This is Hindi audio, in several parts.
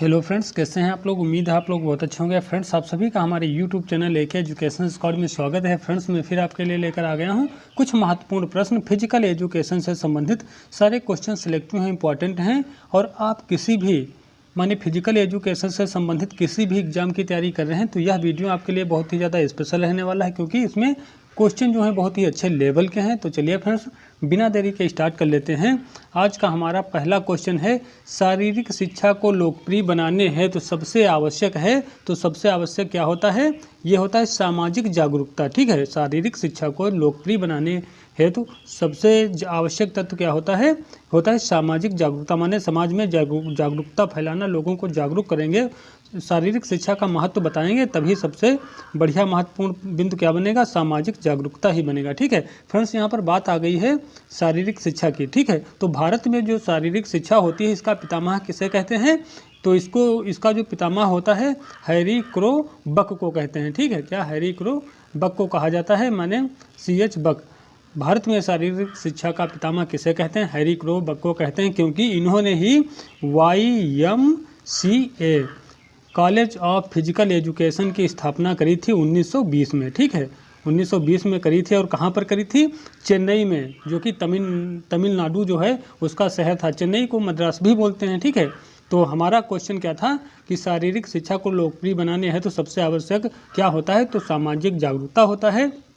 हेलो फ्रेंड्स, कैसे हैं आप लोग। उम्मीद है आप लोग बहुत अच्छे होंगे। फ्रेंड्स, आप सभी का हमारे YouTube channel AK education squad में स्वागत है। फ्रेंड्स, मैं फिर आपके लिए लेकर आ गया हूं कुछ महत्वपूर्ण प्रश्न फिजिकल एजुकेशन से संबंधित। सारे क्वेश्चन सिलेक्टिव हैं, इंपॉर्टेंट हैं और आप किसी भी माने फिजिकल एजुकेशन से संबंधित किसी भी एग्जाम की तैयारी कर रहे हैं तो यह वीडियो आपके लिए बहुत ही ज़्यादा स्पेशल रहने वाला है, क्योंकि इसमें क्वेश्चन जो है बहुत ही अच्छे लेवल के हैं। तो चलिए फ्रेंड्स, बिना देरी के स्टार्ट कर लेते हैं। आज का हमारा पहला क्वेश्चन है, शारीरिक शिक्षा को लोकप्रिय बनाने है तो सबसे आवश्यक है। तो सबसे आवश्यक क्या होता है? ये होता है सामाजिक जागरूकता। ठीक है, शारीरिक शिक्षा को लोकप्रिय बनाने है तो सबसे आवश्यक तत्व क्या होता है? होता है सामाजिक जागरूकता। माने समाज में जागरूकता फैलाना, लोगों को जागरूक करेंगे, शारीरिक शिक्षा का महत्व बताएंगे, तभी सबसे बढ़िया महत्वपूर्ण बिंदु क्या बनेगा? सामाजिक जागरूकता ही बनेगा। ठीक है फ्रेंड्स, यहाँ पर बात आ गई है शारीरिक शिक्षा की। ठीक है, तो भारत में जो शारीरिक शिक्षा होती है इसका पितामह किसे कहते हैं? तो इसका जो पितामह होता है हैरी क्रो बक को कहते हैं। ठीक है, क्या हैरी क्रो बक को कहा जाता है? माने CH बक। भारत में शारीरिक शिक्षा का पितामह किसे कहते हैं? हैरी क्रो बक को कहते हैं, क्योंकि इन्होंने ही YMCA college of physical education की स्थापना करी थी 1920 में। ठीक है, 1920 में करी थी। और कहाँ पर करी थी? चेन्नई में, जो कि तमिलनाडु जो है उसका शहर था। चेन्नई को मद्रास भी बोलते हैं। ठीक है, तो हमारा क्वेश्चन क्या था कि शारीरिक शिक्षा को लोकप्रिय बनाने है तो सबसे आवश्यक क्या होता है? तो सामाजिक जागरूकता होता है।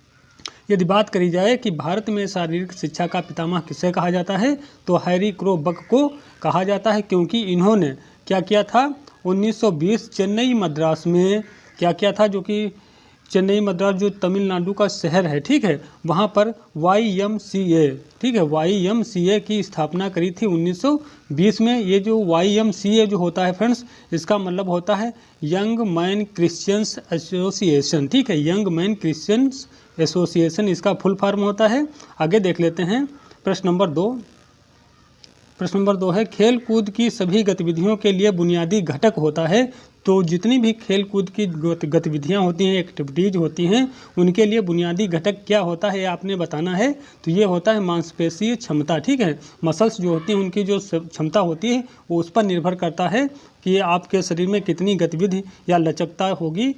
यदि बात करी जाए कि भारत में शारीरिक शिक्षा का पितामह किसे कहा जाता है, तो हैरी क्रो बक को कहा जाता है, क्योंकि इन्होंने क्या किया था? 1920 चेन्नई मद्रास में क्या किया था? जो कि चेन्नई मद्रास जो तमिलनाडु का शहर है, ठीक है, वहाँ पर YMCA, ठीक है, YMCA की स्थापना करी थी 1920 में। ये जो YMCA जो होता है फ्रेंड्स, इसका मतलब होता है यंग मैन क्रिश्चियंस एसोसिएशन। ठीक है, यंग मैन क्रिश्चियंस एसोसिएशन इसका फुल फॉर्म होता है। आगे देख लेते हैं प्रश्न नंबर 2। प्रश्न नंबर 2 है, खेल कूद की सभी गतिविधियों के लिए बुनियादी घटक होता है। तो जितनी भी खेल कूद की गतिविधियां होती हैं, एक्टिविटीज़ होती हैं, उनके लिए बुनियादी घटक क्या होता है, आपने बताना है। तो ये होता है मांसपेशीय क्षमता। ठीक है, मसल्स जो होती हैं उनकी जो क्षमता होती है वो उस पर निर्भर करता है कि आपके शरीर में कितनी गतिविधि या लचकता होगी।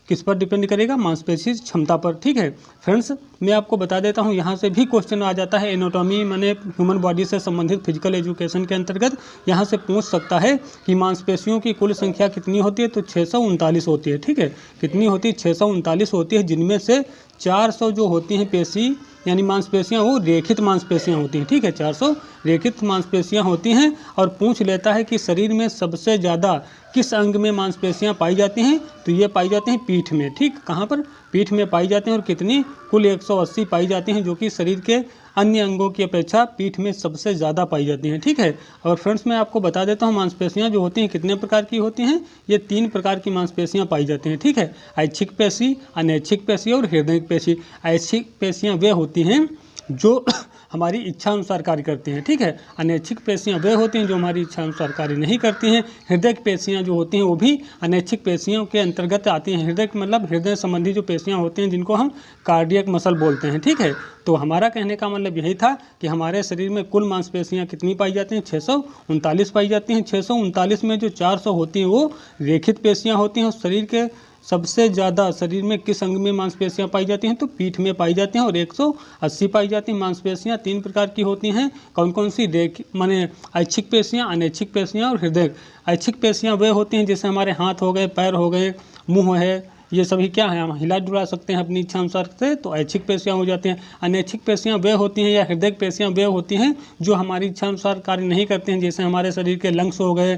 किस पर डिपेंड करेगा? मांसपेशी क्षमता पर। ठीक है फ्रेंड्स, मैं आपको बता देता हूँ, यहाँ से भी क्वेश्चन आ जाता है एनाटॉमी माने ह्यूमन बॉडी से संबंधित फिजिकल एजुकेशन के अंतर्गत। यहाँ से पूछ सकता है कि मांसपेशियों की कुल संख्या कितनी होती है? तो 639 होती है। ठीक है, कितनी होती है? 639 होती है, जिनमें से 400 जो होती हैं पेशी यानी मांसपेशियाँ, वो रेखित मांसपेशियाँ होती हैं। ठीक है, 400 रेखित मांसपेशियाँ होती हैं। और पूछ लेता है कि शरीर में सबसे ज़्यादा किस अंग में मांसपेशियाँ पाई जाती हैं? तो ये पाई जाती हैं पीठ में। ठीक, कहाँ पर? पीठ में पाई जाती हैं। और कितनी? कुल 180 पाई जाती हैं, जो कि शरीर के अन्य अंगों की अपेक्षा पीठ में सबसे ज़्यादा पाई जाती हैं। ठीक है, और फ्रेंड्स मैं आपको बता देता हूँ मांसपेशियाँ जो होती हैं कितने प्रकार की होती हैं। ये 3 प्रकार की मांसपेशियाँ पाई जाती हैं। ठीक है, ऐच्छिक पेशी, अनैच्छिक पेशी और हृदयिक पेशी। ऐच्छिक पेशियाँ वे होती हैं जो हमारी इच्छा अनुसार कार्य करती हैं। ठीक है, अनैच्छिक पेशियाँ वे होती हैं जो हमारी इच्छा अनुसार कार्य नहीं करती हैं। हृदय पेशियाँ जो होती हैं वो भी अनैच्छिक पेशियों के अंतर्गत आती हैं। हृदय मतलब हृदय संबंधी जो पेशियाँ होती हैं जिनको हम कार्डियक मसल बोलते हैं। ठीक है, तो हमारा कहने का मतलब यही था कि हमारे शरीर में कुल मांसपेशियाँ कितनी पाई जाती हैं? 639 पाई जाती हैं। 639 में जो 400 होती हैं वो रेखित पेशियाँ होती हैं। और शरीर के सबसे ज़्यादा शरीर में किस अंग में मांसपेशियाँ पाई जाती हैं? तो पीठ में पाई जाती हैं। और 180 पाई जाती हैं। मांसपेशियाँ 3 प्रकार की होती हैं। कौन कौन सी? माने ऐच्छिक पेशियाँ, अनैच्छिक पेशियाँ और हृदय। ऐच्छिक पेशियाँ वे होती हैं जैसे हमारे हाथ हो गए, पैर हो गए, मुँह है, ये सभी क्या है, हम हिला डुला सकते हैं अपनी इच्छा अनुसार से, तो ऐच्छिक पेशियाँ हो जाती हैं। अनैच्छिक पेशियाँ वे होती हैं या हृदय पेशियाँ वे होती हैं जो हमारी इच्छा अनुसार कार्य नहीं करते हैं, जैसे हमारे शरीर के लंग्स हो गए,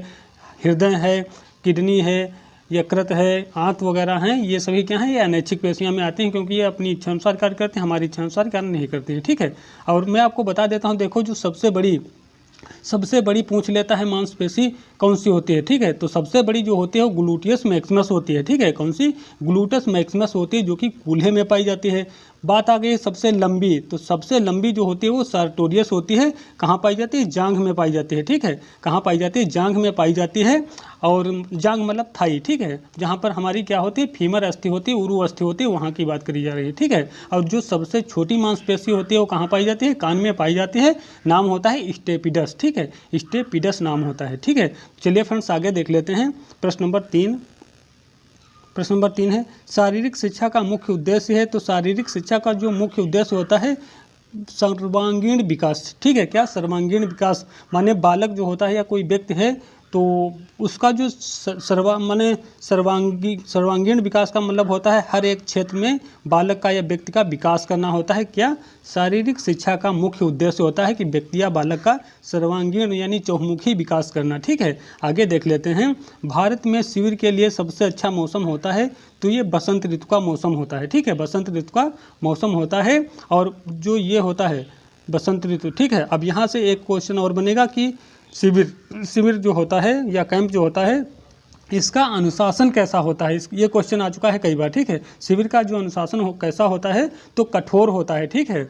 हृदय है, किडनी है, यकृत है, आंत वगैरह हैं। ये सभी क्या हैं? ये अनैच्छिक पेशियाँ में आते हैं, क्योंकि ये अपनी इच्छा अनुसार कार्य करते हैं, हमारी इच्छा अनुसार कार्य नहीं करते हैं। ठीक है, और मैं आपको बता देता हूँ, देखो जो सबसे बड़ी पूछ लेता है मांसपेशी कौन सी होती है। ठीक है, तो सबसे बड़ी जो होती है वो ग्लूटियस मैक्सिमस होती है। ठीक है, कौन सी? ग्लूटस मैक्सिमस होती है, जो कि कूल्हे में पाई जाती है। बात आ गई सबसे लंबी, तो सबसे लंबी जो होती है वो सार्टोरियस होती है। कहाँ पाई जाती है? जांघ में पाई जाती है, ठीक है। कहाँ पाई जाती है? जांघ में पाई जाती है। और जांघ मतलब थाई, ठीक है, जहाँ पर हमारी क्या होती है? फीमर अस्थि होती है, उरु अस्थि होती है, वहाँ की बात करी जा रही है, ठीक है। और जो सबसे छोटी मांसपेशी होती है वो कहाँ पाई जाती है? कान में पाई जाती है। नाम होता है स्टेपिडस, ठीक है, स्टेपिडस नाम होता है, ठीक है। चलिए फ्रेंड्स आगे देख लेते हैं। प्रश्न नंबर 3 है शारीरिक शिक्षा का मुख्य उद्देश्य है। तो शारीरिक शिक्षा का जो मुख्य उद्देश्य होता है सर्वांगीण विकास, ठीक है। क्या? सर्वांगीण विकास माने बालक जो होता है या कोई व्यक्ति है तो उसका जो सर्वांगीण विकास का मतलब होता है हर एक क्षेत्र में बालक का या व्यक्ति का विकास करना होता है। क्या? शारीरिक शिक्षा का मुख्य उद्देश्य होता है कि व्यक्ति या बालक का सर्वांगीण यानी चहुमुखी विकास करना, ठीक है। आगे देख लेते हैं। भारत में शिविर के लिए सबसे अच्छा मौसम होता है। तो ये बसंत ऋतु का मौसम होता है, ठीक है, बसंत ऋतु का मौसम होता है। और जो ये होता है बसंत ऋतु, ठीक है। अब यहाँ से एक क्वेश्चन और बनेगा कि शिविर जो होता है या कैंप जो होता है इसका अनुशासन कैसा होता है। ये क्वेश्चन आ चुका है कई बार, ठीक है। शिविर का जो अनुशासन कैसा होता है तो कठोर होता है, ठीक है,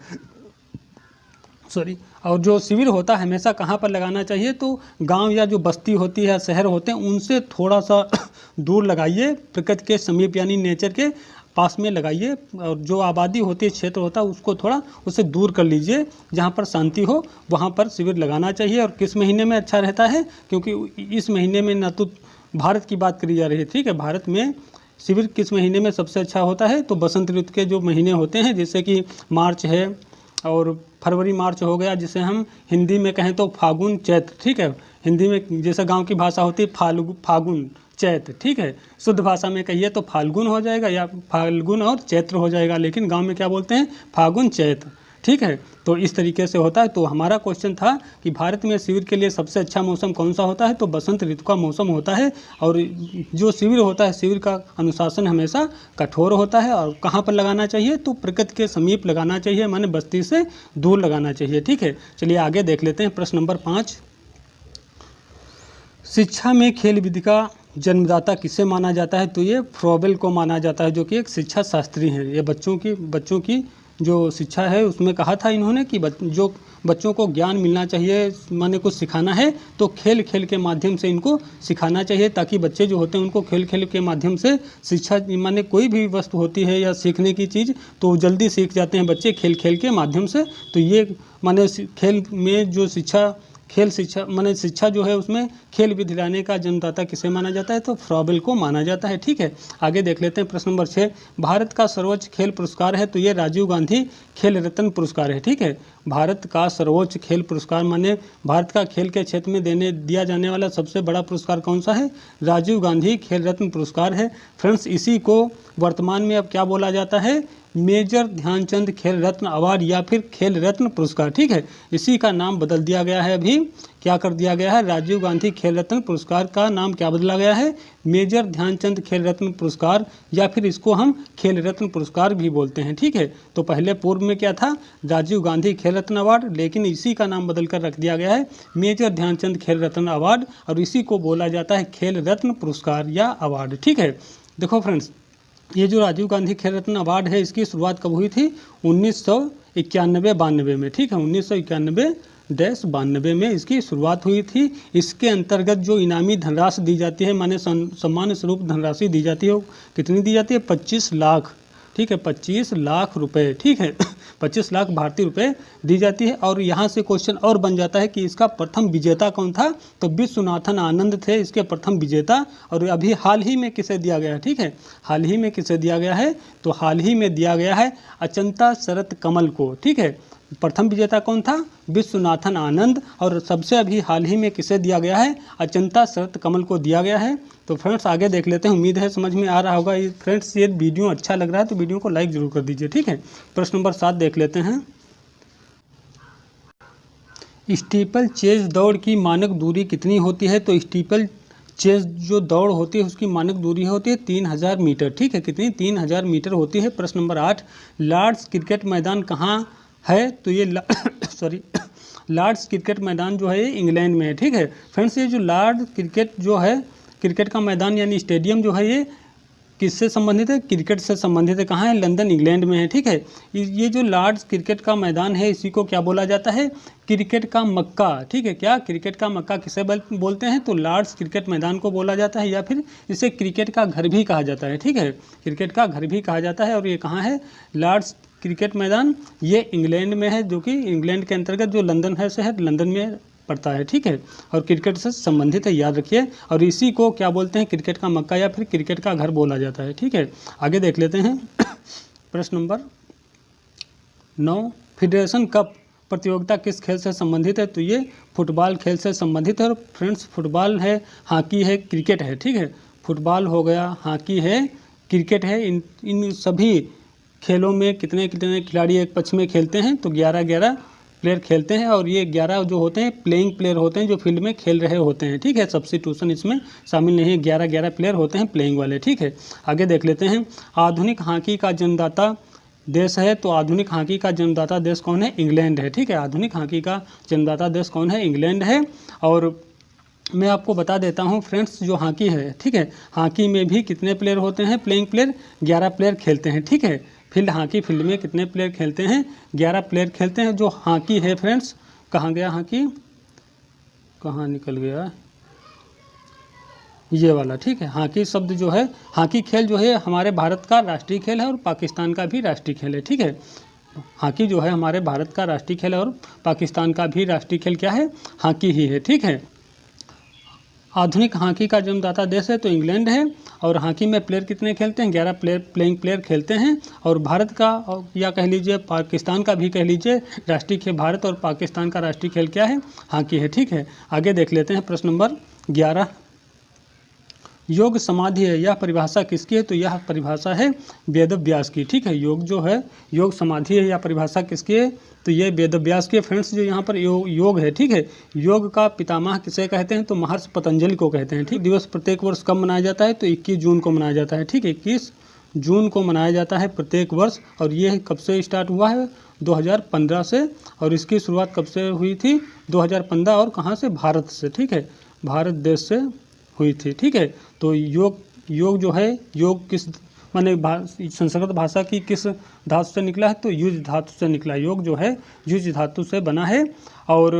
सॉरी। और जो शिविर होता है हमेशा कहाँ पर लगाना चाहिए? तो गांव या जो बस्ती होती है या शहर होते हैं उनसे थोड़ा सा दूर लगाइए, प्रकृति के समीप यानी नेचर के पास में लगाइए। और जो आबादी होती है, क्षेत्र होता है, उसको थोड़ा उससे दूर कर लीजिए, जहाँ पर शांति हो वहाँ पर शिविर लगाना चाहिए। और किस महीने में अच्छा रहता है? क्योंकि इस महीने में ना तो भारत की बात करी जा रही है, ठीक है। भारत में शिविर किस महीने में सबसे अच्छा होता है? तो बसंत ऋतु के जो महीने होते हैं जैसे कि मार्च है और फरवरी मार्च हो गया, जिसे हम हिंदी में कहें तो फागुन चैत्र, ठीक है। हिंदी में जैसे गांव की भाषा होती है फागुन चैत्र, ठीक है। शुद्ध भाषा में कहिए तो फाल्गुन हो जाएगा या फाल्गुन और चैत्र हो जाएगा, लेकिन गांव में क्या बोलते हैं? फागुन चैत्र, ठीक है। तो इस तरीके से होता है। तो हमारा क्वेश्चन था कि भारत में शिविर के लिए सबसे अच्छा मौसम कौन सा होता है? तो बसंत ऋतु का मौसम होता है। और जो शिविर होता है शिविर का अनुशासन हमेशा कठोर होता है। और कहाँ पर लगाना चाहिए? तो प्रकृति के समीप लगाना चाहिए, माने बस्ती से दूर लगाना चाहिए, ठीक है। चलिए आगे देख लेते हैं। प्रश्न नंबर 5, शिक्षा में खेल विधि का जन्मदाता किसे माना जाता है? तो ये फ्रॉबेल को माना जाता है, जो कि एक शिक्षा शास्त्री हैं। ये बच्चों की जो शिक्षा है उसमें कहा था इन्होंने कि जो बच्चों को ज्ञान मिलना चाहिए, माने कुछ सिखाना है तो खेल खेल के माध्यम से इनको सिखाना चाहिए, ताकि बच्चे जो होते हैं उनको खेल खेल के माध्यम से शिक्षा, माने कोई भी वस्तु होती है या सीखने की चीज़ तो जल्दी सीख जाते हैं बच्चे खेल खेल के माध्यम से। तो ये माने खेल में जो शिक्षा जो है उसमें खेल विधि लाने का जन्मदाता किसे माना जाता है? तो फ्रॉबेल को माना जाता है, ठीक है। आगे देख लेते हैं। प्रश्न नंबर 6, भारत का सर्वोच्च खेल पुरस्कार है। तो ये राजीव गांधी खेल रत्न पुरस्कार है, ठीक है। भारत का सर्वोच्च खेल पुरस्कार माने भारत का खेल के क्षेत्र में दिया जाने वाला सबसे बड़ा पुरस्कार कौन सा है? राजीव गांधी खेल रत्न पुरस्कार है। फ्रेंड्स, इसी को वर्तमान में अब क्या बोला जाता है? मेजर ध्यानचंद खेल रत्न अवार्ड या फिर खेल रत्न पुरस्कार, ठीक है। इसी का नाम बदल दिया गया है, अभी क्या कर दिया गया है? राजीव गांधी खेल रत्न पुरस्कार का नाम क्या बदला गया है? मेजर ध्यानचंद खेल रत्न पुरस्कार, या फिर इसको हम खेल रत्न पुरस्कार भी बोलते हैं, ठीक है। तो पहले पूर्व में क्या था? राजीव गांधी खेल रत्न अवार्ड, लेकिन इसी का नाम बदल कर रख दिया गया है मेजर ध्यानचंद खेल रत्न अवार्ड, और इसी को बोला जाता है खेल रत्न पुरस्कार या अवार्ड, ठीक है। देखो फ्रेंड्स, ये जो राजीव गांधी खेल रत्न अवार्ड है इसकी शुरुआत कब हुई थी? 1991-92 में, ठीक है। 1991-92 में इसकी शुरुआत हुई थी। इसके अंतर्गत जो इनामी धनराशि दी जाती है, माने सम्मान स्वरूप धनराशि दी जाती है, वो कितनी दी जाती है? 25 लाख, ठीक है, 25 लाख रुपए, ठीक है। 25 लाख भारतीय रुपए दी जाती है। और यहाँ से क्वेश्चन और बन जाता है कि इसका प्रथम विजेता कौन था? तो विश्वनाथन आनंद थे इसके प्रथम विजेता। और अभी हाल ही में किसे दिया गया है? ठीक है, हाल ही में किसे दिया गया है? तो हाल ही में दिया गया है अचंता शरत कमल को, ठीक है। प्रथम विजेता कौन था? विश्वनाथन आनंद। और सबसे अभी हाल ही में किसे दिया गया है? अचंता शरत कमल को दिया गया है। तो फ्रेंड्स आगे देख लेते हैं, उम्मीद है समझ में आ रहा होगा। फ्रेंड्स ये वीडियो अच्छा लग रहा है तो वीडियो को लाइक जरूर कर दीजिए, ठीक है। प्रश्न नंबर 7 देख लेते हैं। स्टीपल चेज दौड़ की मानक दूरी कितनी होती है? तो स्टीपल चेज जो दौड़ होती है उसकी मानक दूरी होती है 3000 मीटर, ठीक है। कितनी? 3000 मीटर होती है। प्रश्न नंबर 8, लॉर्ड्स क्रिकेट मैदान कहाँ है? तो ये लॉर्ड्स क्रिकेट मैदान जो है ये इंग्लैंड में है, ठीक है। फ्रेंड्स ये जो लॉर्ड क्रिकेट जो है, क्रिकेट का मैदान यानी स्टेडियम जो है ये किससे संबंधित है? क्रिकेट से संबंधित है। कहाँ है? लंदन इंग्लैंड में है। ठीक है, ये जो लॉर्ड्स क्रिकेट का मैदान है इसी को क्या बोला जाता है? क्रिकेट का मक्का। ठीक है, क्या क्रिकेट का मक्का किसे बोलते हैं? तो लॉर्ड्स क्रिकेट मैदान को बोला जाता है, या फिर इसे क्रिकेट का घर भी कहा जाता है। ठीक है, क्रिकेट का घर भी कहा जाता है। और ये कहाँ है? लॉर्ड्स क्रिकेट मैदान ये इंग्लैंड में है, जो कि इंग्लैंड के अंतर्गत जो लंदन है शहर, लंदन में पड़ता है। ठीक है, और क्रिकेट से संबंधित है, याद रखिए। और इसी को क्या बोलते हैं? क्रिकेट का मक्का या फिर क्रिकेट का घर बोला जाता है। ठीक है, आगे देख लेते हैं प्रश्न नंबर 9, फेडरेशन कप प्रतियोगिता किस खेल से संबंधित है? तो ये फुटबॉल खेल से संबंधित है। और फ्रेंड्स, फुटबॉल है, हॉकी है, क्रिकेट है। ठीक है, फुटबॉल हो गया, हॉकी है, क्रिकेट है। इन सभी खेलों में कितने कितने खिलाड़ी एक पक्ष में खेलते हैं? तो 11-11 प्लेयर खेलते हैं। और ये 11 जो होते हैं प्लेइंग प्लेयर होते हैं, जो फील्ड में खेल रहे होते हैं। ठीक है, सब्स्टिट्यूशन इसमें शामिल नहीं है। 11-11 प्लेयर होते हैं प्लेइंग वाले। ठीक है, आगे देख लेते हैं। आधुनिक हॉकी का जन्मदाता देश है, तो आधुनिक हॉकी का जन्मदाता देश कौन है? इंग्लैंड है। ठीक है, आधुनिक हॉकी का जन्मदाता देश कौन है? इंग्लैंड है। और मैं आपको बता देता हूँ फ्रेंड्स, जो हॉकी है, ठीक है, हॉकी में भी कितने प्लेयर होते हैं? प्लेइंग प्लेयर 11 प्लेयर खेलते हैं। ठीक है, हॉकी फील्ड में कितने प्लेयर खेलते हैं? 11 प्लेयर खेलते हैं। जो हॉकी है फ्रेंड्स, कहाँ गया हॉकी? कहाँ निकल गया ये वाला? ठीक है, हॉकी शब्द जो है, हॉकी खेल जो है हमारे भारत का राष्ट्रीय खेल है और पाकिस्तान का भी राष्ट्रीय खेल है। ठीक है, हॉकी जो है हमारे भारत का राष्ट्रीय खेल है और पाकिस्तान का भी राष्ट्रीय खेल क्या है? हॉकी ही है। ठीक है, आधुनिक हॉकी का जन्मदाता देश है तो इंग्लैंड है। और हॉकी में प्लेयर कितने खेलते हैं? 11 प्लेयर प्लेइंग प्लेयर खेलते हैं। और भारत का, या कह लीजिए पाकिस्तान का भी कह लीजिए, राष्ट्रीय खेल, भारत और पाकिस्तान का राष्ट्रीय खेल क्या है? हॉकी है। ठीक है, आगे देख लेते हैं प्रश्न नंबर 11, योग समाधि है, यह परिभाषा किसकी है? तो यह परिभाषा है वेदव्यास की। ठीक है, योग जो है, योग समाधि है, यह परिभाषा किसकी है? तो ये वेदव्यास के। फ्रेंड्स, जो यहाँ पर योग है, ठीक है, योग का पितामह किसे कहते हैं? तो महर्षि पतंजलि को कहते हैं। ठीक, दिवस प्रत्येक वर्ष कब मनाया जाता है? तो 21 जून को मनाया जाता है। ठीक है, 21 जून को मनाया जाता है प्रत्येक वर्ष। और ये कब से स्टार्ट हुआ है? 2015 से। और इसकी शुरुआत कब से हुई थी? 2015। और कहाँ से? भारत से। ठीक है, भारत देश से हुई थी। ठीक है, तो योग जो है, योग किस माने संस्कृत भाषा की किस धातु से निकला है? तो युज धातु से निकला। योग जो है युज धातु से बना है। और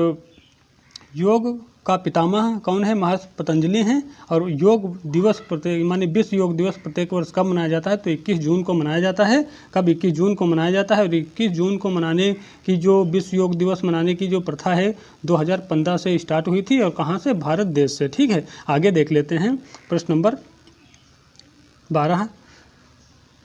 योग का पितामह कौन है? महर्षि पतंजलि हैं। और योग दिवस प्रत्येक माने विश्व योग दिवस प्रत्येक वर्ष कब मनाया जाता है? तो 21 जून को मनाया जाता है। कब? 21 जून को मनाया जाता है। और 21 जून को मनाने की जो विश्व योग दिवस मनाने की जो प्रथा है 2015 से स्टार्ट हुई थी। और कहाँ से? भारत देश से। ठीक है, आगे देख लेते हैं प्रश्न नंबर 12,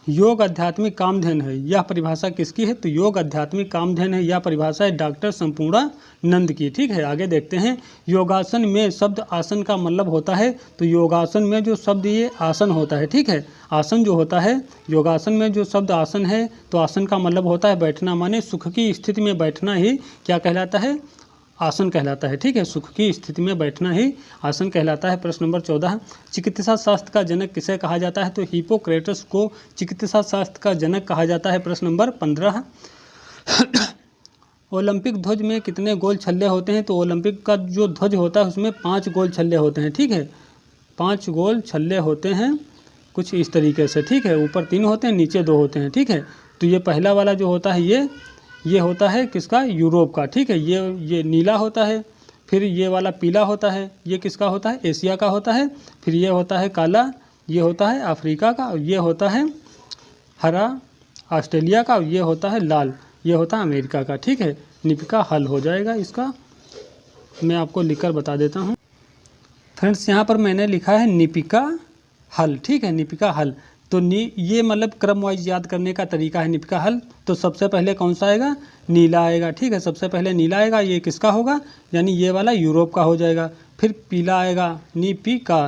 योग आध्यात्मिक कामधेन है, यह परिभाषा किसकी है? तो योग आध्यात्मिक कामधेन है, यह परिभाषा है डॉक्टर संपूर्णानंद की। ठीक है, आगे देखते हैं। योगासन में शब्द आसन का मतलब होता है। तो योगासन में जो शब्द ये आसन होता है, ठीक है, आसन जो होता है, योगासन में जो शब्द आसन है, तो आसन का मतलब होता है बैठना, माने सुख की स्थिति में बैठना ही क्या कहलाता है? आसन कहलाता है। ठीक है, सुख की स्थिति में बैठना ही आसन कहलाता है। प्रश्न नंबर 14, चिकित्सा शास्त्र का जनक किसे कहा जाता है? तो हिप्पोक्रेटस को चिकित्सा शास्त्र का जनक कहा जाता है। प्रश्न नंबर 15, ओलंपिक ध्वज में कितने गोल छल्ले होते हैं? तो ओलंपिक का जो ध्वज होता है उसमें 5 गोल छल्ले होते हैं। ठीक है, 5 गोल छल्ले होते हैं कुछ इस तरीके से। ठीक है, ऊपर 3 होते हैं, नीचे 2 होते हैं। ठीक है, तो ये पहला वाला जो होता है ये होता है किसका? यूरोप का। ठीक है, ये नीला होता है। फिर ये वाला पीला होता है, ये किसका होता है? एशिया का होता है। फिर ये होता है काला, ये होता है अफ्रीका का। और ये होता है हरा ऑस्ट्रेलिया का। और ये होता है लाल, ये होता है अमेरिका का। ठीक है, निपिका हल हो जाएगा इसका। मैं आपको लिखकर बता देता हूँ फ्रेंड्स, यहाँ पर मैंने लिखा है निपिका हल। ठीक है, निपिका हल। तो ये मतलब क्रम वाइज याद करने का तरीका है निपिका हल। तो सबसे पहले कौन सा आएगा? नीला आएगा। ठीक है, सबसे पहले नीला आएगा, ये किसका होगा? यानी ये वाला यूरोप का हो जाएगा। फिर पीला आएगा, निपिका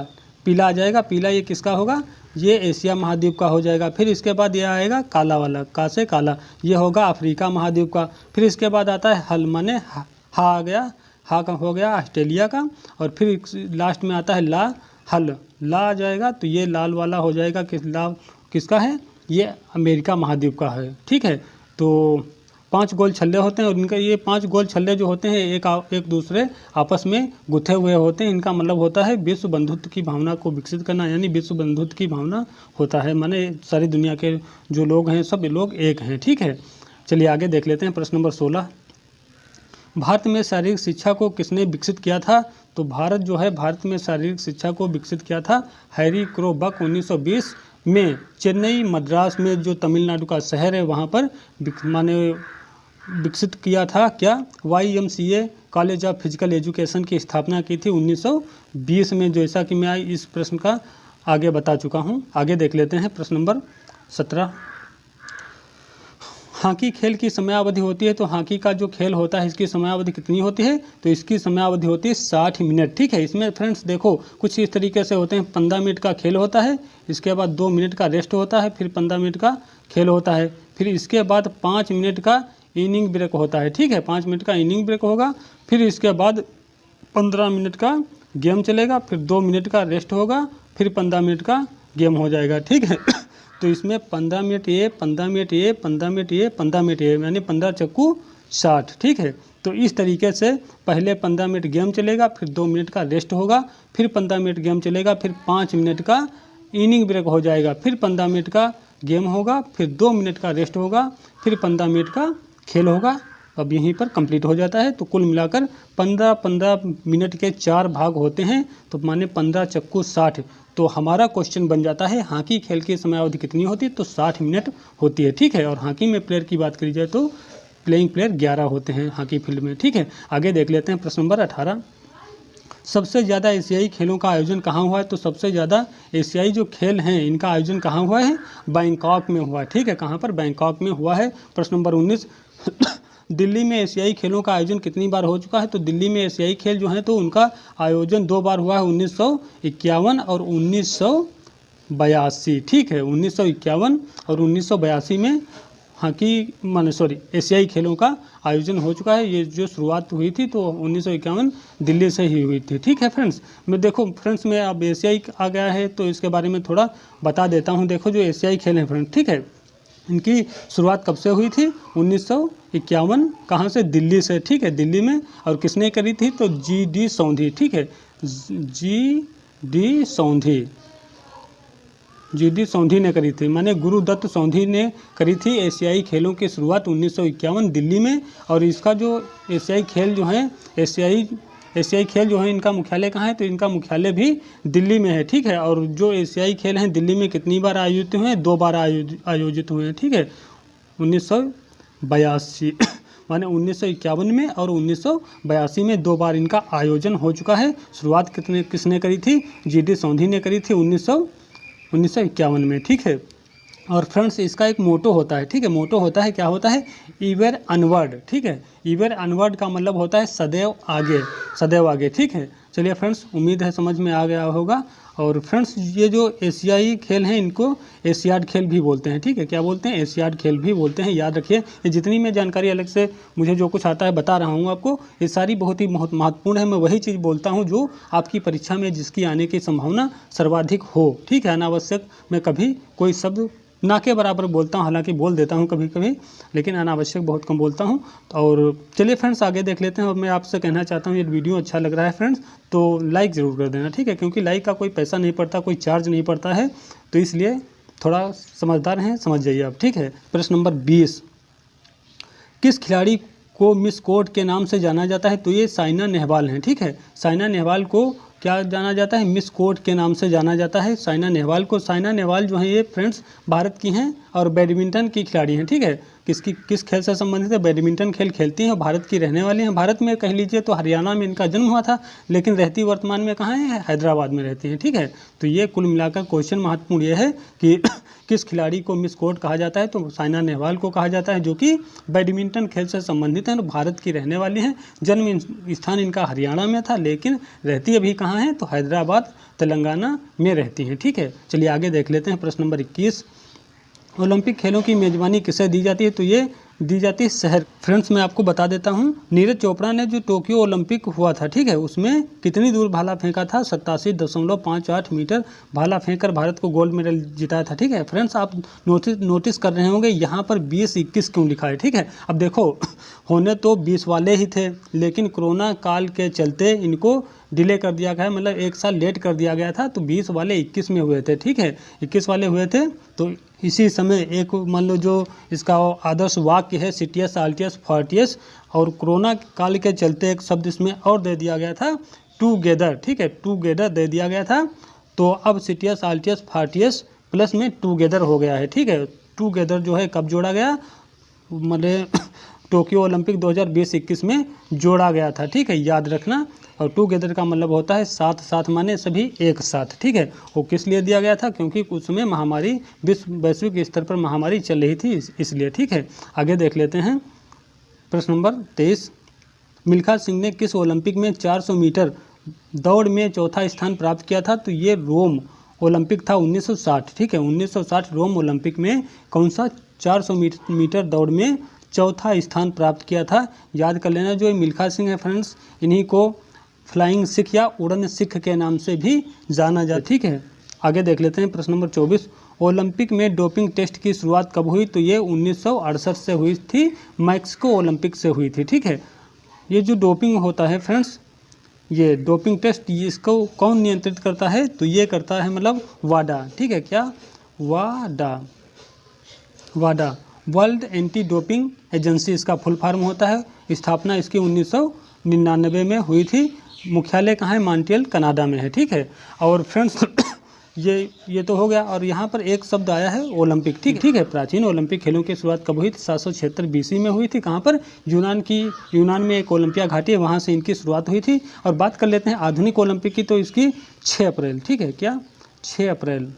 पीला आ जाएगा। पीला ये किसका होगा? ये एशिया महाद्वीप का हो जाएगा। फिर इसके बाद ये आएगा काला वाला, का से काला, ये होगा अफ्रीका महाद्वीप का। फिर इसके बाद आता है हल, माने हा आ गया, हा का हो गया ऑस्ट्रेलिया का। और फिर लास्ट में आता है ला, हल, ला आ जाएगा। तो ये लाल वाला हो जाएगा किसका है? ये अमेरिका महाद्वीप का है। ठीक है, तो 5 गोल छल्ले होते हैं और इनका ये 5 गोल छल्ले जो होते हैं एक दूसरे आपस में गुथे हुए होते हैं। इनका मतलब होता है विश्व बंधुत्व की भावना को विकसित करना, यानी विश्व बंधुत्व की भावना होता है, माने सारी दुनिया के जो लोग हैं सब लोग एक हैं। ठीक है, चलिए आगे देख लेते हैं। प्रश्न नंबर 16, भारत में शारीरिक शिक्षा को किसने विकसित किया था? तो भारत में शारीरिक शिक्षा को विकसित किया था हैरी क्रो बक 1920 में चेन्नई मद्रास में, जो तमिलनाडु का शहर है वहाँ पर माने विकसित किया था। क्या? YMCA college of physical education की स्थापना की थी 1920 में, जैसा कि मैं इस प्रश्न का आगे बता चुका हूँ। आगे देख लेते हैं प्रश्न नंबर 17, हॉकी खेल की समयावधि होती है। तो हॉकी का जो खेल होता है इसकी समयावधि कितनी होती है? तो इसकी समयावधि होती है 60 मिनट। ठीक है, इसमें फ्रेंड्स देखो कुछ इस तरीके से होते हैं, 15 मिनट का खेल होता है, इसके बाद 2 मिनट का रेस्ट होता है, फिर 15 मिनट का खेल होता है, फिर इसके बाद 5 मिनट का इनिंग ब्रेक होता है। ठीक है, 5 मिनट का इनिंग ब्रेक होगा, फिर इसके बाद 15 मिनट का गेम चलेगा, फिर 2 मिनट का रेस्ट होगा, फिर 15 मिनट का गेम हो जाएगा। ठीक है, तो इसमें 15 मिनट ये, 15 मिनट ये, 15 मिनट ये, 15 मिनट ये, यानी 15 चक्कू 60। ठीक है, तो इस तरीके से पहले 15 मिनट गेम चलेगा, फिर 2 मिनट का रेस्ट होगा, फिर 15 मिनट गेम चलेगा, फिर 5 मिनट का इनिंग ब्रेक हो जाएगा, फिर 15 मिनट का गेम होगा, फिर 2 मिनट का रेस्ट होगा, फिर 15 मिनट का खेल होगा। अब यहीं पर कंप्लीट हो जाता है। तो कुल मिलाकर 15-15 मिनट के 4 भाग होते हैं, तो माने 15 चक्कू 60। तो हमारा क्वेश्चन बन जाता है हॉकी खेल की समयावधि कितनी होती है? तो 60 मिनट होती है। ठीक है, और हॉकी में प्लेयर की बात करी जाए तो प्लेइंग प्लेयर 11 होते हैं हॉकी फील्ड में। ठीक है, आगे देख लेते हैं प्रश्न नंबर 18, सबसे ज़्यादा एशियाई खेलों का आयोजन कहाँ हुआ है? तो सबसे ज़्यादा एशियाई जो खेल हैं इनका आयोजन कहाँ हुआ है? बैंकॉक में हुआ है। ठीक है, कहाँ पर? बैंकॉक में हुआ है। प्रश्न नंबर 19, दिल्ली में एशियाई खेलों का आयोजन कितनी बार हो चुका है? तो दिल्ली में एशियाई खेल जो हैं तो उनका आयोजन 2 बार हुआ है, 1951 और 1982। ठीक है, 1951 और 1982 में एशियाई खेलों का आयोजन हो चुका है। ये जो शुरुआत हुई थी तो 1951 दिल्ली से ही हुई थी। ठीक है फ्रेंड्स, मैं अब एशियाई आ गया है तो इसके बारे में थोड़ा बता देता हूँ। देखो जो एशियाई खेल हैं फ्रेंड्स, ठीक है, इनकी शुरुआत कब से हुई थी? 1951, कहाँ से? दिल्ली से। ठीक है, दिल्ली में, और किसने करी थी? तो GD सौंधी। ठीक है, GD सौंधी ने करी थी, माने गुरुदत्त सौंधी ने करी थी एशियाई खेलों की शुरुआत 1951 दिल्ली में। और इसका जो एशियाई खेल जो हैं इनका मुख्यालय कहाँ है? तो इनका मुख्यालय भी दिल्ली में है। ठीक है, और जो एशियाई खेल हैं दिल्ली में कितनी बार आयोजित हुए हैं? 2 बार आयोजित हुए हैं। ठीक है, 1982 माने 1951 में और 1982 में 2 बार इनका आयोजन हो चुका है। शुरुआत किसने करी थी? GD सौंधी ने करी थी 1951 में। ठीक है, और फ्रेंड्स इसका एक मोटो होता है। ठीक है, मोटो होता है, क्या होता है? ईवर अनवर्ड। ठीक है, ईवर अनवर्ड का मतलब होता है सदैव आगे, सदैव आगे। ठीक है, चलिए फ्रेंड्स, उम्मीद है समझ में आ गया होगा। और फ्रेंड्स ये जो एशियाई खेल हैं इनको एशियाड खेल भी बोलते हैं। ठीक है, क्या बोलते हैं? एशियाड खेल भी बोलते हैं। याद रखिए, ये जितनी मैं जानकारी अलग से मुझे जो कुछ आता है बता रहा हूँ आपको, ये सारी बहुत महत्वपूर्ण है। मैं वही चीज़ बोलता हूँ जो आपकी परीक्षा में जिसकी आने की संभावना सर्वाधिक हो। ठीक है, अनावश्यक मैं कभी कोई शब्द ना के बराबर बोलता हूँ, हालांकि बोल देता हूँ कभी कभी, लेकिन अनावश्यक बहुत कम बोलता हूँ। और चलिए फ्रेंड्स आगे देख लेते हैं। और मैं आपसे कहना चाहता हूँ ये वीडियो अच्छा लग रहा है फ्रेंड्स तो लाइक ज़रूर कर देना। ठीक है, क्योंकि लाइक का कोई पैसा नहीं पड़ता, कोई चार्ज नहीं पड़ता है, तो इसलिए थोड़ा समझदार हैं, समझ जाइए आप। ठीक है, प्रश्न नंबर 20, किस खिलाड़ी को मिस कोर्ट के नाम से जाना जाता है? तो ये साइना नेहवाल हैं। ठीक है, साइना नेहवाल को क्या जाना जाता है? मिस कोर्ट के नाम से जाना जाता है साइना नेहवाल को। साइना नेहवाल जो है ये फ्रेंड्स भारत की हैं और बैडमिंटन की खिलाड़ी हैं। ठीक है, किस खेल से संबंधित है? बैडमिंटन खेल खेलती हैं और भारत की रहने वाली हैं। भारत में कह लीजिए तो हरियाणा में इनका जन्म हुआ था, लेकिन रहती वर्तमान में कहाँ है? हैदराबाद में रहती हैं। ठीक है, तो ये कुल मिलाकर क्वेश्चन महत्वपूर्ण ये है कि किस खिलाड़ी को मिस कोर्ट कहा जाता है? तो साइना नेहवाल को कहा जाता है, जो कि बैडमिंटन खेल से संबंधित हैं और भारत की रहने वाली हैं। जन्म स्थान इनका हरियाणा में था, लेकिन रहती अभी कहाँ है? तो हैदराबाद तेलंगाना में रहती हैं। ठीक है, चलिए आगे देख लेते हैं। प्रश्न नंबर 21, ओलंपिक खेलों की मेज़बानी किसे दी जाती है? तो ये दी जाती है शहर। फ्रेंड्स मैं आपको बता देता हूँ, नीरज चोपड़ा ने जो टोक्यो ओलंपिक हुआ था, ठीक है, उसमें कितनी दूर भाला फेंका था? 87.58 मीटर भाला फेंक कर भारत को गोल्ड मेडल जिताया था। ठीक है फ्रेंड्स, आप नोटिस कर रहे होंगे यहाँ पर 20-21 क्यों लिखा है। ठीक है, अब देखो होने तो 20 वाले ही थे, लेकिन कोरोना काल के चलते इनको डिले कर दिया गया, मतलब 1 साल लेट कर दिया गया था, तो 20 वाले 21 में हुए थे। ठीक है, 21 वाले हुए थे। तो इसी समय एक मान लो जो इसका आदर्श वाक्य है सिटियस आल्टियस फॉर्टियस, और कोरोना काल के चलते एक शब्द इसमें और दे दिया गया था टूगेदर। ठीक है, टूगेदर दे दिया गया था, तो अब सिटियस आल्टियस फॉर्टियस प्लस में टूगेदर हो गया है। ठीक है, टूगेदर जो है कब जोड़ा गया? मतलब टोक्यो ओलंपिक 2020-21 में जोड़ा गया था। ठीक है, याद रखना। और टूगेदर का मतलब होता है साथ साथ, माने सभी एक साथ। ठीक है, वो किस लिए दिया गया था? क्योंकि उस समय महामारी वैश्विक स्तर पर महामारी चल रही थी, इसलिए। ठीक है, आगे देख लेते हैं प्रश्न नंबर 23। मिल्खा सिंह ने किस ओलंपिक में 400 मीटर दौड़ में चौथा स्थान प्राप्त किया था? तो ये रोम ओलंपिक था 1960। ठीक है, 1960 रोम ओलंपिक में कौन सा 400 मीटर दौड़ में चौथा स्थान प्राप्त किया था? याद कर लेना। जो मिल्खा सिंह है फ्रेंड्स, इन्हीं को फ्लाइंग सिख या उड़न सिख के नाम से भी जाना जाता। ठीक है, आगे देख लेते हैं प्रश्न नंबर 24। ओलंपिक में डोपिंग टेस्ट की शुरुआत कब हुई? तो ये 1968 से हुई थी, मैक्सिको ओलंपिक से हुई थी। ठीक है, ये जो डोपिंग होता है फ्रेंड्स, ये डोपिंग टेस्ट, इसको कौन नियंत्रित करता है? तो ये करता है मतलब वाडा। ठीक है, क्या? वाडा वर्ल्ड एंटी डोपिंग एजेंसी इसका फुल फॉर्म होता है। स्थापना इसकी 1999 में हुई थी। मुख्यालय कहाँ है? मॉन्ट्रियल कनाडा में है। ठीक है, और फ्रेंड्स ये तो हो गया। और यहाँ पर एक शब्द आया है ओलंपिक। ठीक है, प्राचीन ओलंपिक खेलों की शुरुआत कब हुई थी? 776 BC में हुई थी। कहाँ पर? यूनान में एक ओलंपिया घाटी है, वहाँ से इनकी शुरुआत हुई थी। और बात कर लेते हैं आधुनिक ओलंपिक की, तो इसकी 6 अप्रैल। ठीक है, क्या? 6 अप्रैल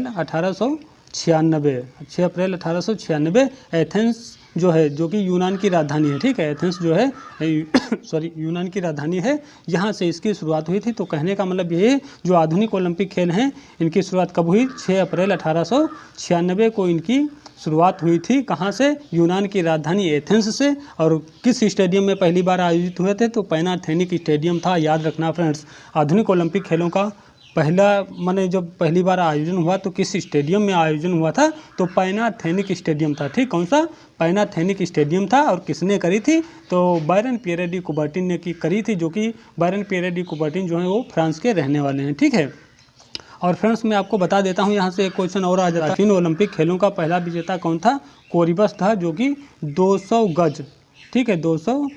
1896 6 अप्रैल 1896 एथेंस जो है, जो कि यूनान की राजधानी है। ठीक है, एथेंस जो है यूनान की राजधानी है, यहाँ से इसकी शुरुआत हुई थी। तो कहने का मतलब ये, जो आधुनिक ओलंपिक खेल हैं इनकी शुरुआत कब हुई? 6 अप्रैल 1896 को इनकी शुरुआत हुई थी। कहाँ से? यूनान की राजधानी एथेंस से। और किस स्टेडियम में पहली बार आयोजित हुए थे? तो पैनाथेनिक स्टेडियम था। याद रखना फ्रेंड्स, आधुनिक ओलंपिक खेलों का मैंने जब पहली बार आयोजन हुआ तो किस स्टेडियम में आयोजन हुआ था? तो पैनाथेनिक स्टेडियम था। ठीक, कौन सा? पैनाथेनिक स्टेडियम था। और किसने करी थी? तो बायरन पियरे डी कुबर्टिन ने करी थी, जो कि बायरन पियरे डी कुबर्टिन जो है वो फ्रांस के रहने वाले हैं। ठीक है, और फ्रेंड्स मैं आपको बता देता हूँ, यहाँ से एक क्वेश्चन और आ जाता है। प्राचीन ओलंपिक खेलों का पहला विजेता कौन था? कोरिबस था, जो कि 200 गज, ठीक है, 200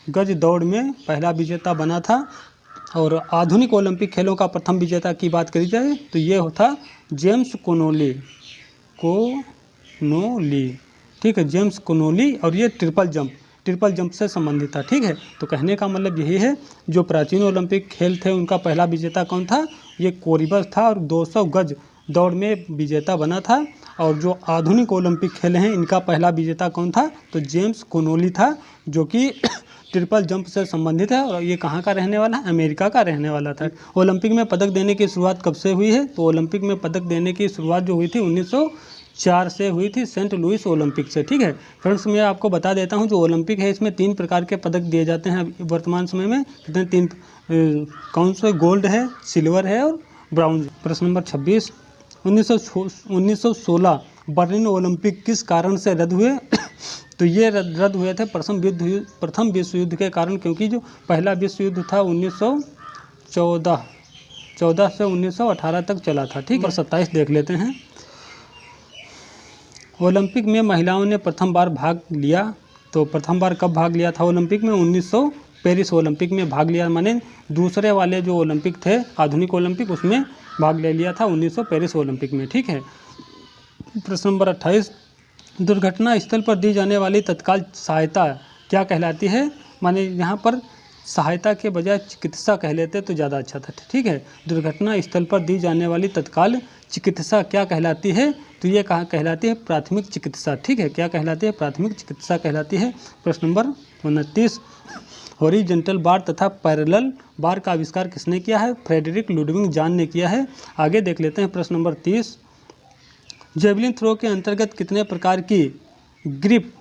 गज दौड़ में पहला विजेता बना था। और आधुनिक ओलंपिक खेलों का प्रथम विजेता की बात करी जाए तो ये था जेम्स कोनोली। ठीक है, जेम्स कोनोली। और ये ट्रिपल जंप से संबंधित था। ठीक है, तो कहने का मतलब यही है, जो प्राचीन ओलंपिक खेल थे उनका पहला विजेता कौन था? ये कोरिबस था, और 200 गज दौड़ में विजेता बना था। और जो आधुनिक ओलंपिक खेल हैं इनका पहला विजेता कौन था? तो जेम्स कोनोली था, जो कि ट्रिपल जंप से संबंधित है। और ये कहाँ का रहने वाला है? अमेरिका का रहने वाला था। ओलंपिक में पदक देने की शुरुआत कब से हुई है? तो ओलंपिक में पदक देने की शुरुआत जो हुई थी 1904 से हुई थी, सेंट लुइस ओलंपिक से। ठीक है फ्रेंड्स, मैं आपको बता देता हूँ, जो ओलंपिक है इसमें 3 प्रकार के पदक दिए जाते हैं वर्तमान समय में। कितने? 3। कौन से? गोल्ड है, सिल्वर है और ब्राउन। प्रश्न नंबर 26। 1916 बर्लिन ओलंपिक किस कारण से रद्द हुए? तो ये रद्द हुए थे प्रथम विश्व युद्ध के कारण, क्योंकि जो पहला विश्व युद्ध था 1914 से 1918 तक चला था। ठीक है, 27 देख लेते हैं। ओलंपिक में महिलाओं ने प्रथम बार भाग लिया, तो प्रथम बार कब भाग लिया था ओलंपिक में? 1900 पेरिस ओलंपिक में भाग लिया, माने दूसरे वाले जो ओलंपिक थे आधुनिक ओलंपिक, उसमें भाग ले लिया था 1900 पेरिस ओलंपिक में। ठीक है, प्रश्न नंबर 28। दुर्घटना स्थल पर दी जाने वाली तत्काल सहायता क्या कहलाती है? माने यहाँ पर सहायता के बजाय चिकित्सा कह लेते तो ज़्यादा अच्छा था। ठीक है, दुर्घटना स्थल पर दी जाने वाली तत्काल चिकित्सा क्या कहलाती है? तो ये कहाँ कहलाती है? प्राथमिक चिकित्सा। ठीक है, क्या कहलाती है? प्राथमिक चिकित्सा कहलाती है। प्रश्न नंबर 29। हॉरिजॉन्टल बार तथा पैरेलल बार का आविष्कार किसने किया है? फ्रेडरिक लुडविग जान ने किया है। आगे देख लेते हैं प्रश्न नंबर 30। जेवलिन थ्रो के अंतर्गत कितने प्रकार की ग्रिप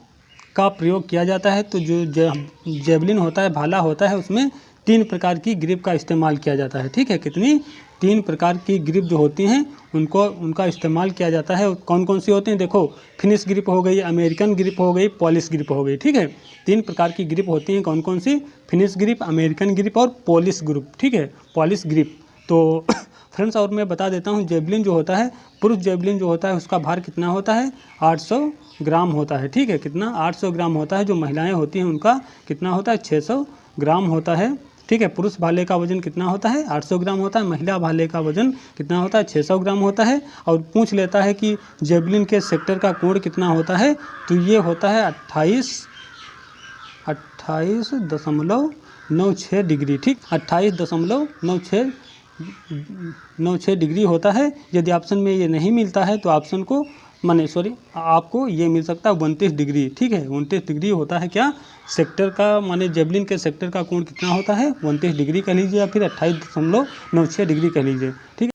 का प्रयोग किया जाता है। तो जो जेवलिन होता है, भाला होता है, उसमें 3 प्रकार की ग्रिप का इस्तेमाल किया जाता है। ठीक है, कितनी? 3 प्रकार की ग्रिप जो होती हैं उनका इस्तेमाल किया जाता है। कौन कौन सी होती हैं? देखो, फिनिश ग्रिप हो गई, अमेरिकन ग्रिप हो गई, पॉलिश ग्रिप हो गई। ठीक है, 3 प्रकार की ग्रिप होती हैं। कौन कौन सी? फिनिश ग्रिप, अमेरिकन ग्रिप और पॉलिश ग्रिप। ठीक है, पॉलिश ग्रिप। तो फ्रेंड्स, और मैं बता देता हूँ, जेवलिन जो होता है, पुरुष जेवलिन जो होता है, उसका भार कितना होता है? 800 ग्राम होता है। ठीक है, कितना? 800 ग्राम होता है। जो महिलाएं होती हैं उनका कितना होता है? 600 ग्राम होता है। ठीक है, पुरुष भाले का वजन कितना होता है? 800 ग्राम होता है। महिला भाले का वजन कितना होता है? 600 ग्राम होता है। और पूछ लेता है कि जेवलिन के सेक्टर का कोण कितना होता है, तो ये होता है 28.96 डिग्री। ठीक, 28.96 डिग्री होता है। यदि ऑप्शन में ये नहीं मिलता है तो ऑप्शन को आपको ये मिल सकता है 29 डिग्री। ठीक है, 29 डिग्री होता है क्या? सेक्टर का, जेवलिन के सेक्टर का कोण कितना होता है? 29 डिग्री कह लीजिए, या फिर 28.96 डिग्री कह लीजिए। ठीक है।